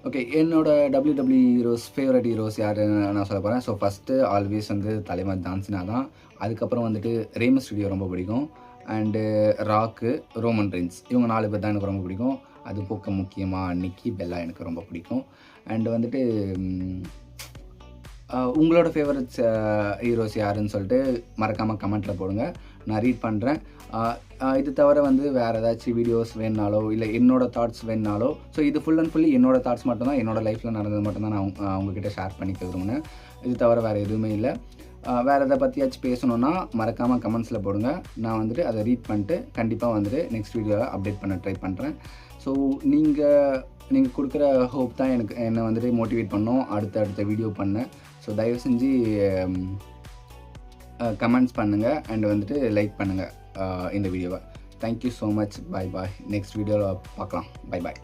Okay, என்னோட WWE heroes favourite heroes யாருன்னு நான் சொல்ல போகிறேன். ஸோ ஃபஸ்ட்டு ஆல்வேஸ் வந்து தலைவர் ஜான்சினா தான். அதுக்கப்புறம் வந்துட்டு ரே மிஸ்டீரியோ ரொம்ப பிடிக்கும். அண்டு ராக்கு, ரோமன் ரெயின்ஸ், இவங்க 4 பேர் தான் எனக்கு ரொம்ப பிடிக்கும். அது போக முக்கியமாக நிக்கி பெல்லா எனக்கு ரொம்ப பிடிக்கும். அண்டு வந்துட்டு உங்களோட ஃபேவரட்ஸ் ஹீரோஸ் யாருன்னு சொல்லிட்டு மறக்காமல் கமெண்ட்டில் போடுங்க, நான் ரீட் பண்ணுறேன். இது தவிர வந்து வேறு ஏதாச்சும் வீடியோஸ் வேணுனாலோ இல்லை என்னோடய தாட்ஸ் வேணுனாலோ, ஸோ இது ஃபுல் அண்ட் ஃபுல்லி என்னோடய தாட்ஸ் மட்டும்தான், என்னோடய லைஃப்பில் நடந்தது மட்டும்தான் நான் உங்ககிட்ட ஷேர் பண்ணிக்க விரும்புனேன். இது தவிர வேறு எதுவுமே இல்லை. வேறு எதை பற்றியாச்சும் பேசணுன்னா மறக்காமல் கமெண்ட்ஸில் போடுங்க, நான் வந்துட்டு அதை ரீட் பண்ணிட்டு கண்டிப்பாக வந்துட்டு நெக்ஸ்ட் வீடியோவை அப்டேட் பண்ண ட்ரை பண்ணுறேன். ஸோ நீங்கள் கொடுக்குற ஹோப் தான் என்னை வந்துட்டு மோட்டிவேட் பண்ணோம் அடுத்த வீடியோ பண்ணேன். ஸோ தயவு செஞ்சு கமெண்ட்ஸ் பண்ணுங்கள் அண்ட் வந்துட்டு லைக் பண்ணுங்கள் இந்த வீடியோவை. Thank you so much. Bye bye. Next வீடியோவில் பார்க்கலாம். பை பாய்.